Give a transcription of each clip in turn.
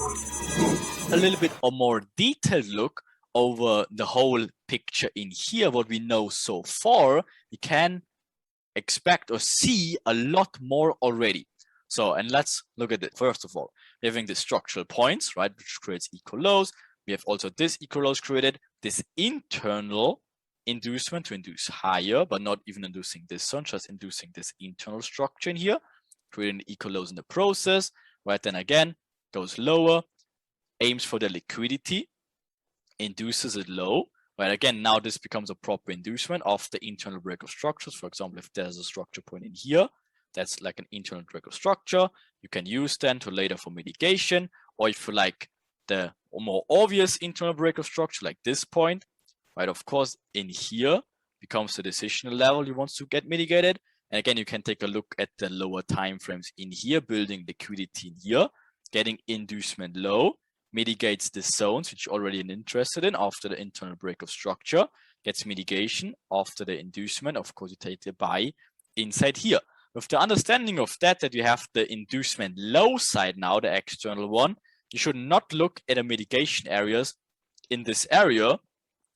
a little bit a more detailed look over the whole picture in here, what we know so far, we can expect or see a lot more already. So, and let's look at it. First of all, we're having the structural points, right, which creates equal lows. We have also this equal lows created, this internal inducement to induce higher, but not even inducing this one, just inducing this internal structure in here, creating equal lows in the process, right? Then again, goes lower, aims for the liquidity, induces it low, right? Again, now this becomes a proper inducement of the internal break of structures. For example, if there's a structure point in here, that's like an internal break of structure. You can use then to later for mitigation, or if you like the more obvious internal break of structure, like this point, right? Of course, in here becomes the decisional level you want to get mitigated. And again, you can take a look at the lower time frames in here, building liquidity in here, getting inducement low, mitigates the zones which you're already interested in after the internal break of structure, gets mitigation after the inducement. Of course, you take the buy inside here. With the understanding of that you have the inducement low side now, the external one, you should not look at the mitigation areas in this area,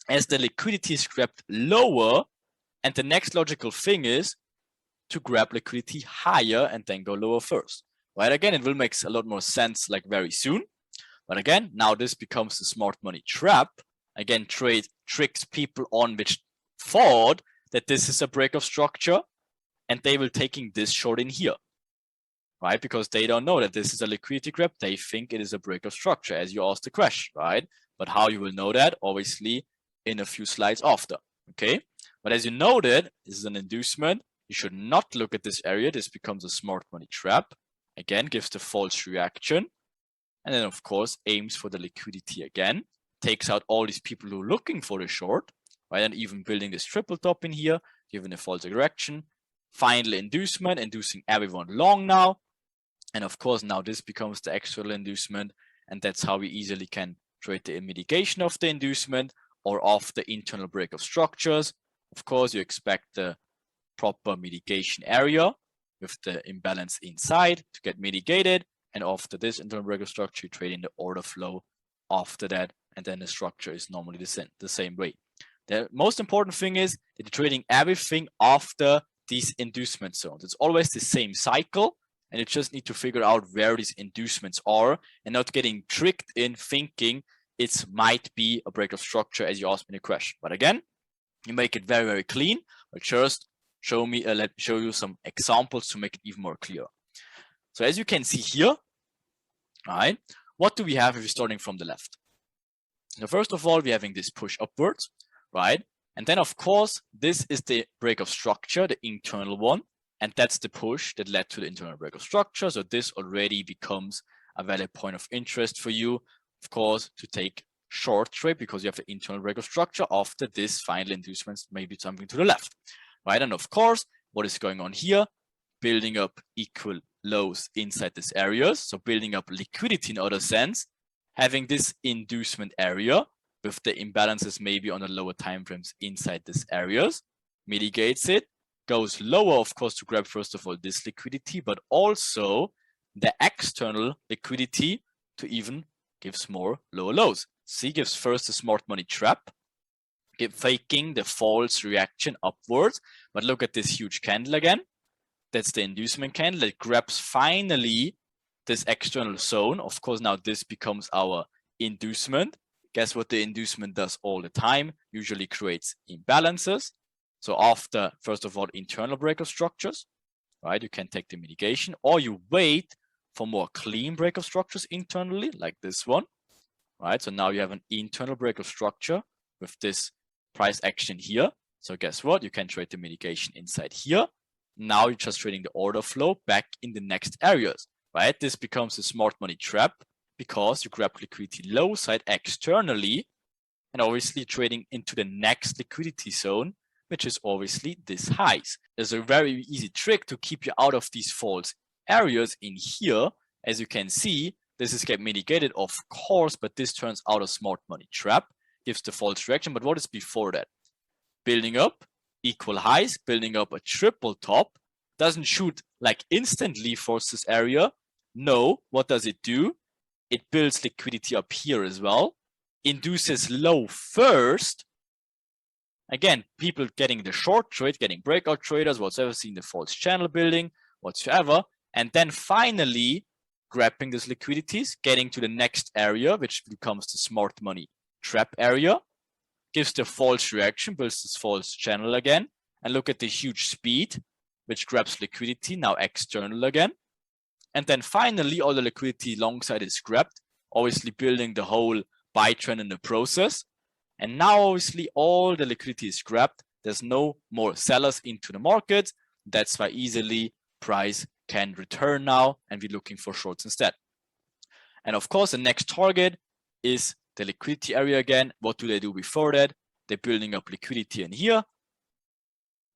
as the liquidity is grabbed lower, and the next logical thing is to grab liquidity higher and then go lower first. Right? Again, it will make a lot more sense like very soon. But again, now this becomes the smart money trap. Again, trade tricks people on which thought that this is a break of structure, and they will taking this short in here, right? Because they don't know that this is a liquidity grab. They think it is a break of structure, as you asked the question, right? But how you will know that? Obviously, in a few slides after, okay? But as you noted, this is an inducement. You should not look at this area. This becomes a smart money trap. Again, gives the false reaction. And then, of course, aims for the liquidity again. Takes out all these people who are looking for the short, right? And even building this triple top in here, given a false direction. Final inducement, inducing everyone long now. And of course, now this becomes the external inducement. And that's how we easily can trade the mitigation of the inducement or of the internal break of structures. Of course, you expect the proper mitigation area with the imbalance inside to get mitigated. And after this internal break of structure, you trade in the order flow after that. And then the structure is normally the same way. The most important thing is that you're trading everything after these inducement zones. It's always the same cycle, and you just need to figure out where these inducements are and not getting tricked in thinking it might be a break of structure as you asked me the question. But again, you make it very, very clean. But just let me show you some examples to make it even more clear. So as you can see here, right, what do we have if we're starting from the left? So first of all, we're having this push upwards, right? And then, of course, this is the break of structure, the internal one. And that's the push that led to the internal break of structure. So this already becomes a valid point of interest for you, of course, to take short trade because you have the internal break of structure after this final inducement, maybe something to the left, right? And of course, what is going on here? Building up equal lows inside these areas. So building up liquidity in other sense, having this inducement area with the imbalances maybe on the lower time frames inside these areas, mitigates it, goes lower, of course, to grab first of all this liquidity, but also the external liquidity to even gives more lower lows. C gives first the smart money trap, faking the false reaction upwards. But look at this huge candle again. That's the inducement candle that grabs finally this external zone. Of course, now this becomes our inducement. Guess what the inducement does all the time? Usually creates imbalances. So after, first of all, internal break of structures, right? You can take the mitigation, or you wait for more clean break of structures internally, like this one, right? So now you have an internal break of structure with this price action here. So guess what? You can trade the mitigation inside here. Now you're just trading the order flow back in the next areas, right? This becomes a smart money trap because you grab liquidity low side externally and obviously trading into the next liquidity zone, which is obviously this highs. There's a very easy trick to keep you out of these false areas in here. As you can see, this is get mitigated, of course, but this turns out a smart money trap, gives the false reaction. But what is before that? Building up equal highs, building up a triple top, doesn't shoot like instantly for this area. No, what does it do? it builds liquidity up here as well, induces low first. Again, people getting the short trade, getting breakout traders, whatsoever, seeing the false channel building, whatsoever, and then finally grabbing these liquidities, getting to the next area, which becomes the smart money trap area, gives the false reaction, builds this false channel again, and look at the huge speed, which grabs liquidity, now external again. And then finally, all the liquidity long side is grabbed, obviously building the whole buy trend in the process. And now obviously all the liquidity is grabbed. There's no more sellers into the market. That's why easily price can return now and we're looking for shorts instead. And of course, the next target is the liquidity area again. What do they do before that? They're building up liquidity in here,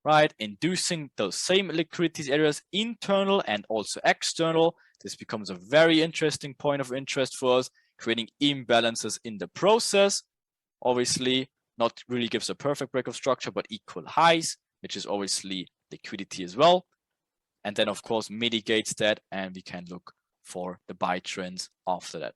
right? Inducing those same liquidity areas, internal and also external. This becomes a very interesting point of interest for us, creating imbalances in the process. Obviously, not really gives a perfect breakout structure, but equal highs, which is obviously liquidity as well. And then, of course, mitigates that, and we can look for the buy trends after that.